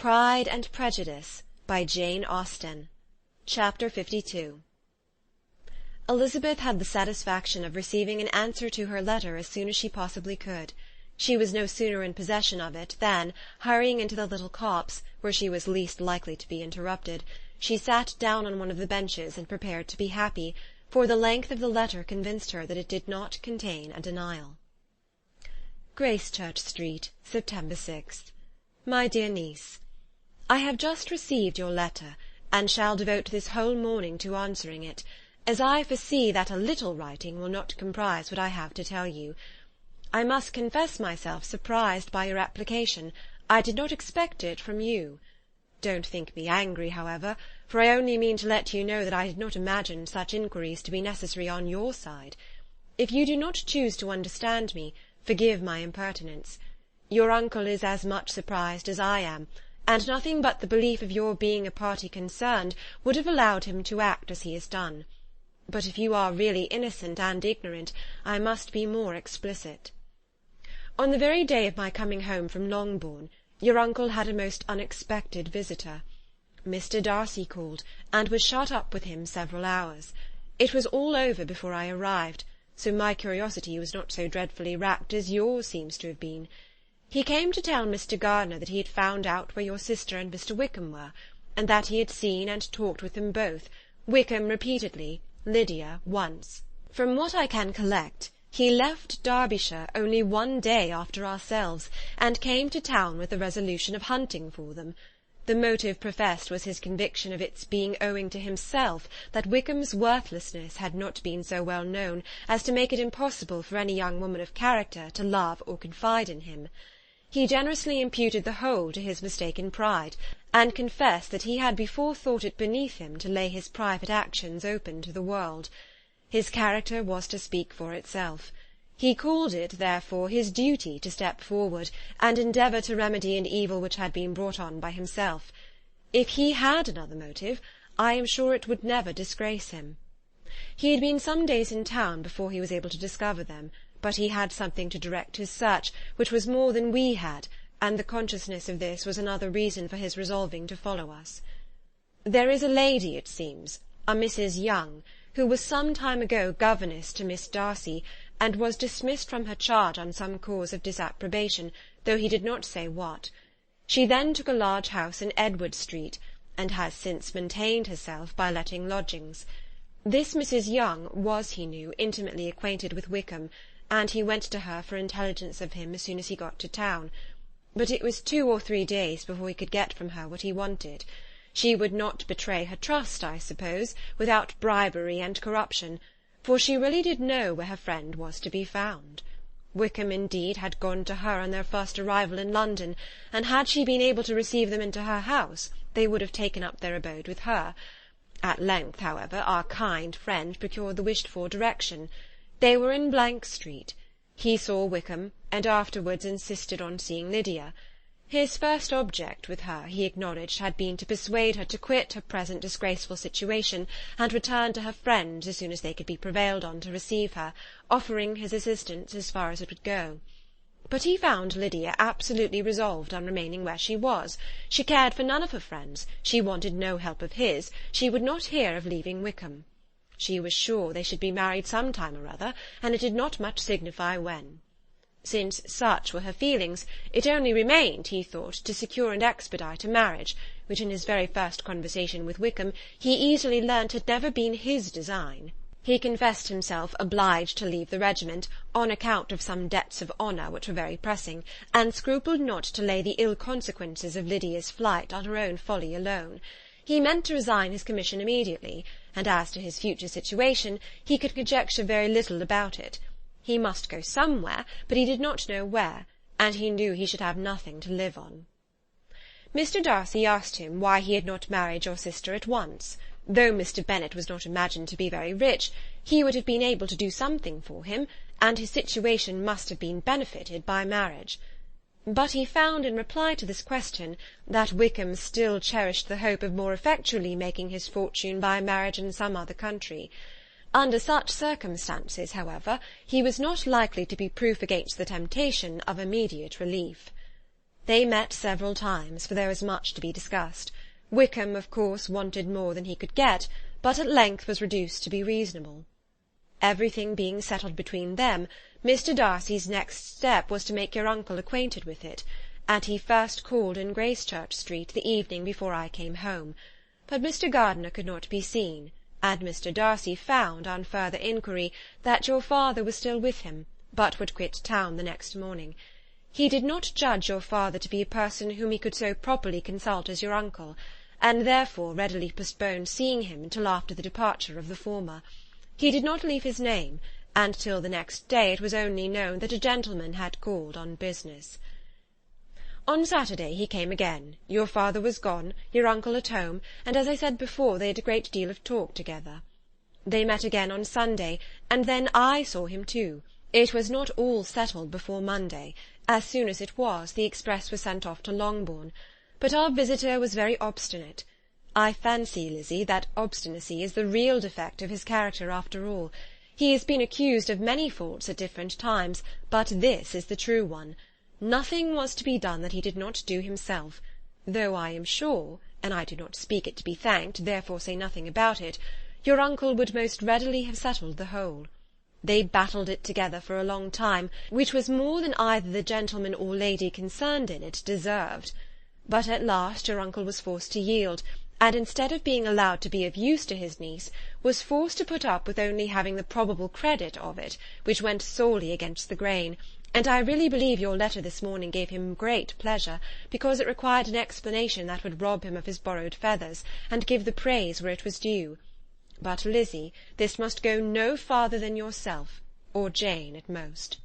Pride and Prejudice by Jane Austen. Chapter 52. Elizabeth had the satisfaction of receiving an answer to her letter as soon as she possibly could. She was no sooner in possession of it than, hurrying into the little copse, where she was least likely to be interrupted, she sat down on one of the benches and prepared to be happy, for the length of the letter convinced her that it did not contain a denial. Gracechurch Street, September 6th. My dear niece, I have just received your letter, and shall devote this whole morning to answering it, as I foresee that a little writing will not comprise what I have to tell you. I must confess myself surprised by your application. I did not expect it from you. Don't think me angry, however, for I only mean to let you know that I did not imagine such inquiries to be necessary on your side. If you do not choose to understand me, forgive my impertinence. Your uncle is as much surprised as I am, and nothing but the belief of your being a party concerned would have allowed him to act as he has done. But if you are really innocent and ignorant, I must be more explicit. On the very day of my coming home from Longbourn, your uncle had a most unexpected visitor. Mr. Darcy called, and was shut up with him several hours. It was all over before I arrived, so my curiosity was not so dreadfully racked as yours seems to have been. He came to tell Mr. Gardiner that he had found out where your sister and Mr. Wickham were, and that he had seen and talked with them both, Wickham repeatedly, Lydia once. From what I can collect, he left Derbyshire only one day after ourselves, and came to town with the resolution of hunting for them. The motive professed was his conviction of its being owing to himself that Wickham's worthlessness had not been so well known as to make it impossible for any young woman of character to love or confide in him. He generously imputed the whole to his mistaken pride, and confessed that he had before thought it beneath him to lay his private actions open to the world. His character was to speak for itself. He called it, therefore, his duty to step forward, and endeavour to remedy an evil which had been brought on by himself. If he had another motive, I am sure it would never disgrace him. He had been some days in town before he was able to discover them, but he had something to direct his search, which was more than we had, and the consciousness of this was another reason for his resolving to follow us. There is a lady, it seems, a Mrs. Young, who was some time ago governess to Miss Darcy, and was dismissed from her charge on some cause of disapprobation, though he did not say what. She then took a large house in Edward Street, and has since maintained herself by letting lodgings. This Mrs. Young was, he knew, intimately acquainted with Wickham, and he went to her for intelligence of him as soon as he got to town. But it was 2 or 3 days before he could get from her what he wanted. She would not betray her trust, I suppose, without bribery and corruption, for she really did know where her friend was to be found. Wickham, indeed, had gone to her on their first arrival in London, and had she been able to receive them into her house, they would have taken up their abode with her. At length, however, our kind friend procured the wished-for direction. They were in Street. He saw Wickham, and afterwards insisted on seeing Lydia. His first object with her, he acknowledged, had been to persuade her to quit her present disgraceful situation, and return to her friends as soon as they could be prevailed on to receive her, offering his assistance as far as it would go. But he found Lydia absolutely resolved on remaining where she was. She cared for none of her friends, she wanted no help of his, she would not hear of leaving Wickham. She was sure they should be married some time or other, and it did not much signify when. Since such were her feelings, it only remained, he thought, to secure and expedite a marriage, which in his very first conversation with Wickham he easily learnt had never been his design. He confessed himself obliged to leave the regiment, on account of some debts of honour which were very pressing, and scrupled not to lay the ill consequences of Lydia's flight on her own folly alone. He meant to resign his commission immediately, and as to his future situation, he could conjecture very little about it. He must go somewhere, but he did not know where, and he knew he should have nothing to live on. Mr. Darcy asked him why he had not married your sister at once. Though Mr. Bennet was not imagined to be very rich, he would have been able to do something for him, and his situation must have been benefited by marriage. But he found, in reply to this question, that Wickham still cherished the hope of more effectually making his fortune by marriage in some other country. Under such circumstances, however, he was not likely to be proof against the temptation of immediate relief. They met several times, for there was much to be discussed. Wickham, of course, wanted more than he could get, but at length was reduced to be reasonable. Everything being settled between them, Mr. Darcy's next step was to make your uncle acquainted with it, and he first called in Gracechurch Street the evening before I came home. But Mr. Gardiner could not be seen, and Mr. Darcy found, on further inquiry, that your father was still with him, but would quit town the next morning. He did not judge your father to be a person whom he could so properly consult as your uncle, and therefore readily postponed seeing him until after the departure of the former. He did not leave his name, and till the next day it was only known that a gentleman had called on business. On Saturday he came again. Your father was gone, your uncle at home, and, as I said before, they had a great deal of talk together. They met again on Sunday, and then I saw him too. It was not all settled before Monday. As soon as it was, the express was sent off to Longbourn. But our visitor was very obstinate. I fancy, Lizzie, that obstinacy is the real defect of his character after all. He has been accused of many faults at different times, but this is the true one. Nothing was to be done that he did not do himself, though I am sure, and I do not speak it to be thanked, therefore say nothing about it, your uncle would most readily have settled the whole. They battled it together for a long time, which was more than either the gentleman or lady concerned in it deserved. But at last your uncle was forced to yield, and instead of being allowed to be of use to his niece, was forced to put up with only having the probable credit of it, which went sorely against the grain, and I really believe your letter this morning gave him great pleasure, because it required an explanation that would rob him of his borrowed feathers, and give the praise where it was due. But, Lizzie, this must go no farther than yourself, or Jane at most.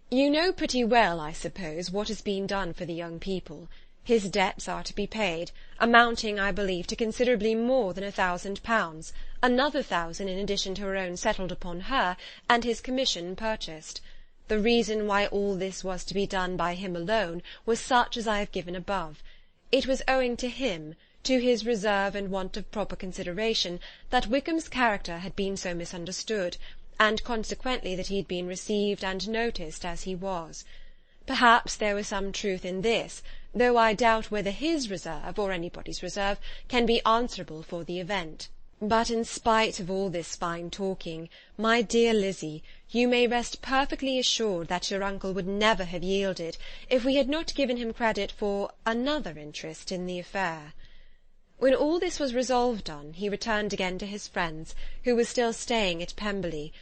You know pretty well, I suppose, what has been done for the young people. His debts are to be paid, amounting, I believe, to considerably more than £1,000, another 1,000 in addition to her own settled upon her, and his commission purchased. The reason why all this was to be done by him alone was such as I have given above. It was owing to him, to his reserve and want of proper consideration, that Wickham's character had been so misunderstood, and consequently that he had been received and noticed as he was. Perhaps there was some truth in this, though I doubt whether his reserve, or anybody's reserve, can be answerable for the event. But in spite of all this fine talking, my dear Lizzie, you may rest perfectly assured that your uncle would never have yielded if we had not given him credit for another interest in the affair. When all this was resolved on, he returned again to his friends, who were still staying at Pemberley,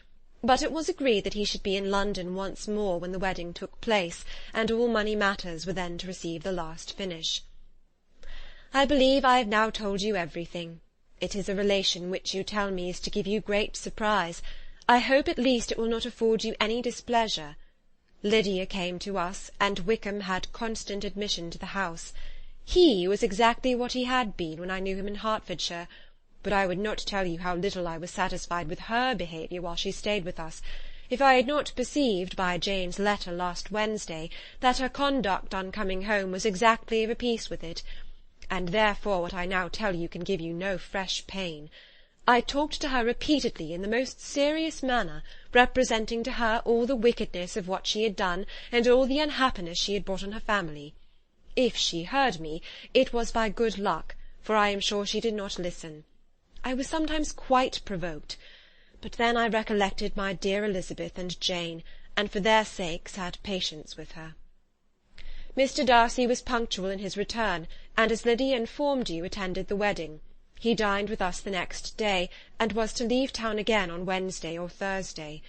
but it was agreed that he should be in London once more when the wedding took place, and all money matters were then to receive the last finish. I believe I have now told you everything. It is a relation which you tell me is to give you great surprise. I hope at least it will not afford you any displeasure. Lydia came to us, and Wickham had constant admission to the house. He was exactly what he had been when I knew him in Hertfordshire, but I would not tell you how little I was satisfied with her behaviour while she stayed with us, if I had not perceived by Jane's letter last Wednesday that her conduct on coming home was exactly of a piece with it, and therefore what I now tell you can give you no fresh pain. I talked to her repeatedly in the most serious manner, representing to her all the wickedness of what she had done, and all the unhappiness she had brought on her family. If she heard me, it was by good luck, for I am sure she did not listen. I was sometimes quite provoked, but then I recollected my dear Elizabeth and Jane, and for their sakes had patience with her. Mr. Darcy was punctual in his return, and, as Lydia informed you, attended the wedding. He dined with us the next day, and was to leave town again on Wednesday or Thursday.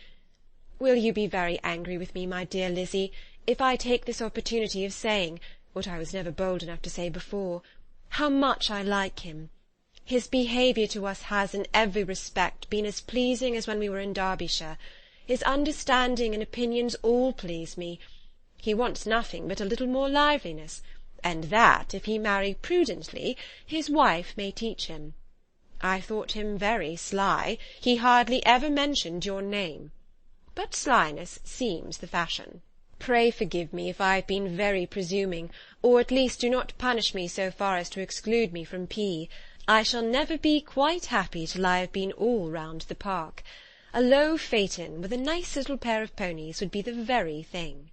Will you be very angry with me, my dear Lizzie, if I take this opportunity of saying, what I was never bold enough to say before, how much I like him? His behaviour to us has, in every respect, been as pleasing as when we were in Derbyshire. His understanding and opinions all please me. He wants nothing but a little more liveliness, and that, if he marry prudently, his wife may teach him. I thought him very sly. He hardly ever mentioned your name. But slyness seems the fashion. Pray forgive me if I have been very presuming, or at least do not punish me so far as to exclude me from P. I shall never be quite happy till I have been all round the park. A low phaeton with a nice little pair of ponies would be the very thing.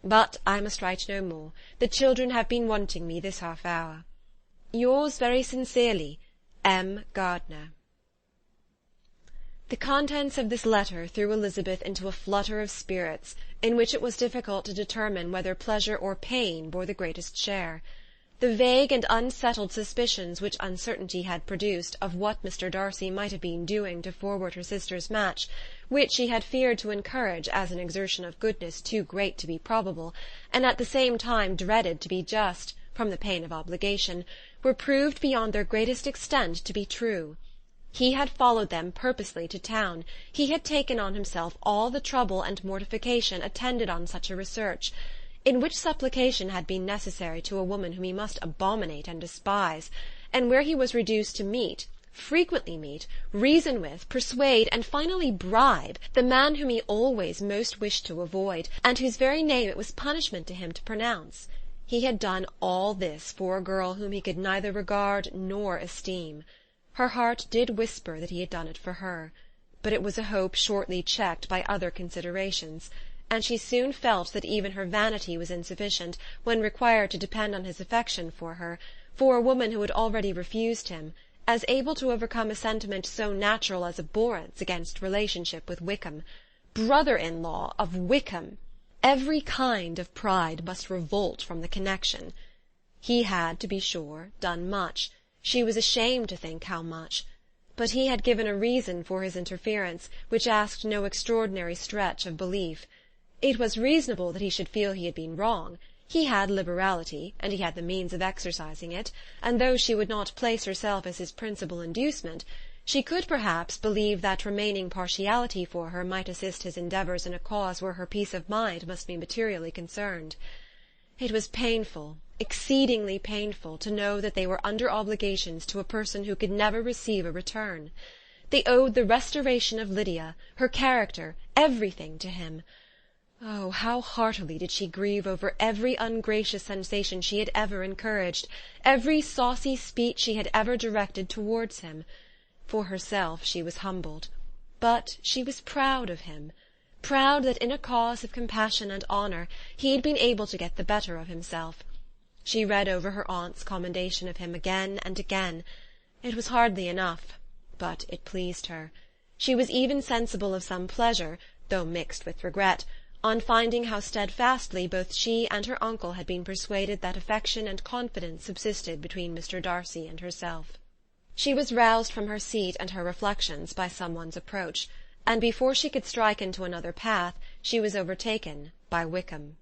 But I must write no more. The children have been wanting me this half-hour. Yours very sincerely, M. Gardiner. The contents of this letter threw Elizabeth into a flutter of spirits, in which it was difficult to determine whether pleasure or pain bore the greatest share. The vague and unsettled suspicions which uncertainty had produced of what Mr. Darcy might have been doing to forward her sister's match, which she had feared to encourage as an exertion of goodness too great to be probable, and at the same time dreaded to be just, from the pain of obligation, were proved beyond their greatest extent to be true. He had followed them purposely to town, he had taken on himself all the trouble and mortification attendant on such a research, in which supplication had been necessary to a woman whom he must abominate and despise, and where he was reduced to meet, frequently meet, reason with, persuade, and finally bribe, the man whom he always most wished to avoid, and whose very name it was punishment to him to pronounce. He had done all this for a girl whom he could neither regard nor esteem. Her heart did whisper that he had done it for her, but it was a hope shortly checked by other considerations, and she soon felt that even her vanity was insufficient, when required to depend on his affection for her, for a woman who had already refused him, as able to overcome a sentiment so natural as abhorrence against relationship with Wickham. Brother-in-law of Wickham! Every kind of pride must revolt from the connection. He had, to be sure, done much. She was ashamed to think how much. But he had given a reason for his interference, which asked no extraordinary stretch of belief. It was reasonable that he should feel he had been wrong. He had liberality, and he had the means of exercising it, and though she would not place herself as his principal inducement, she could perhaps believe that remaining partiality for her might assist his endeavours in a cause where her peace of mind must be materially concerned. It was painful, exceedingly painful, to know that they were under obligations to a person who could never receive a return. They owed the restoration of Lydia, her character, everything to him. Oh, how heartily did she grieve over every ungracious sensation she had ever encouraged, every saucy speech she had ever directed towards him. For herself she was humbled, but she was proud of him, proud that in a cause of compassion and honour he had been able to get the better of himself. She read over her aunt's commendation of him again and again. It was hardly enough, but it pleased her. She was even sensible of some pleasure, though mixed with regret, on finding how steadfastly both she and her uncle had been persuaded that affection and confidence subsisted between Mr. Darcy and herself. She was roused from her seat and her reflections by some one's approach, and before she could strike into another path, she was overtaken by Wickham.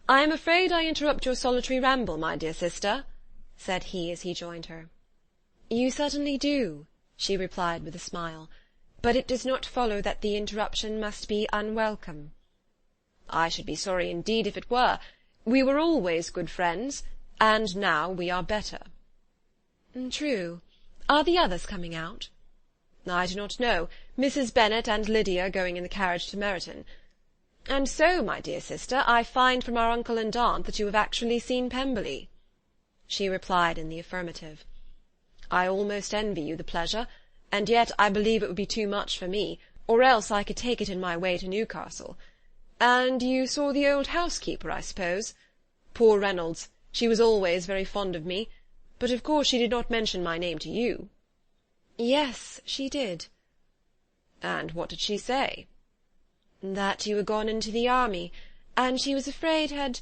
"I am afraid I interrupt your solitary ramble, my dear sister," said he as he joined her. "You certainly do," she replied with a smile, "but it does not follow that the interruption must be unwelcome." "I should be sorry indeed if it were. We were always good friends, and now we are better." "True. Are the others coming out?" "I do not know. Mrs. Bennet and Lydia are going in the carriage to Meryton. And so, my dear sister, I find from our uncle and aunt that you have actually seen Pemberley." She replied in the affirmative. "I almost envy you the pleasure, and yet I believe it would be too much for me, or else I could take it in my way to Newcastle. And you saw the old housekeeper, I suppose? Poor Reynolds, she was always very fond of me, but of course she did not mention my name to you." "Yes, she did." "And what did she say?" "That you were gone into the army, and she was afraid had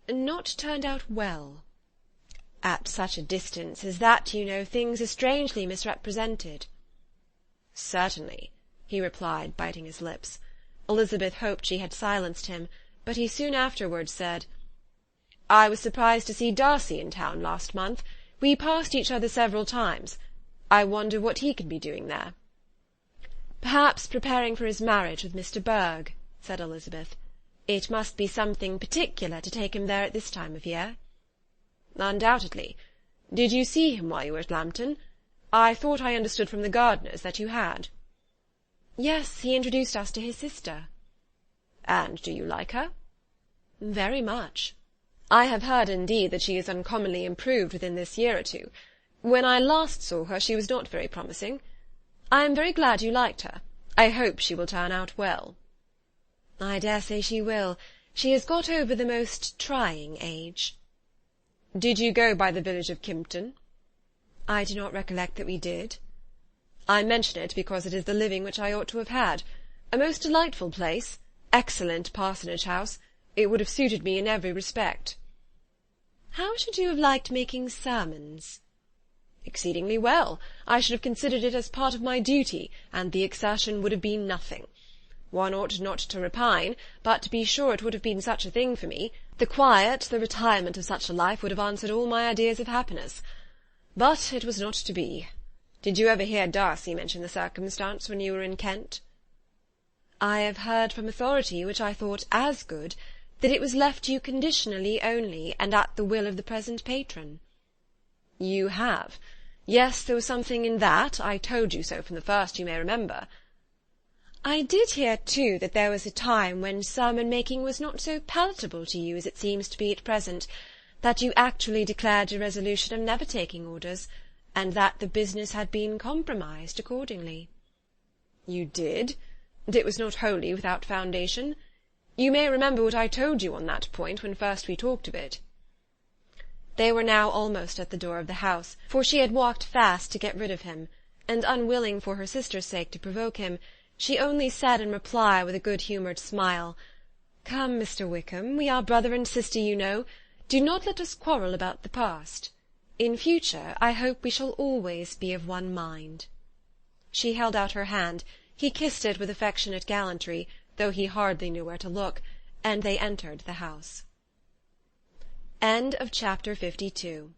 not turned out well. At such a distance as that, you know, things are strangely misrepresented." "Certainly," he replied, biting his lips. Elizabeth hoped she had silenced him, but he soon afterwards said, "I was surprised to see Darcy in town last month. We passed each other several times. I wonder what he can be doing there." "Perhaps preparing for his marriage with Mr. Berg," said Elizabeth. "It must be something particular to take him there at this time of year." "Undoubtedly. Did you see him while you were at Lambton? I thought I understood from the Gardiners that you had." "Yes, he introduced us to his sister." "And do you like her?" "Very much." "I have heard, indeed, that she is uncommonly improved within this year or two. When I last saw her she was not very promising. I am very glad you liked her. I hope she will turn out well." "I dare say she will. She has got over the most trying age." "Did you go by the village of Kympton?" "I do not recollect that we did." "I mention it because it is the living which I ought to have had. A most delightful place. Excellent parsonage house. It would have suited me in every respect." "How should you have liked making sermons?" "Exceedingly well. I should have considered it as part of my duty, and the exertion would have been nothing. One ought not to repine, but to be sure it would have been such a thing for me. The quiet, the retirement of such a life would have answered all my ideas of happiness. But it was not to be. Did you ever hear Darcy mention the circumstance when you were in Kent?" "I have heard from authority, which I thought as good, that it was left you conditionally only, and at the will of the present patron." "You have? Yes, there was something in that. I told you so from the first, you may remember." "I did hear, too, that there was a time when sermon-making was not so palatable to you as it seems to be at present, that you actually declared your resolution of never taking orders, and that the business had been compromised accordingly." "You did? And it was not wholly without foundation. You may remember what I told you on that point when first we talked of it." They were now almost at the door of the house, for she had walked fast to get rid of him, and unwilling for her sister's sake to provoke him, she only said in reply with a good-humoured smile, "Come, Mr. Wickham, we are brother and sister, you know. Do not let us quarrel about the past. In future I hope we shall always be of one mind." She held out her hand. He kissed it with affectionate gallantry, though he hardly knew where to look, and they entered the house. Chapter 52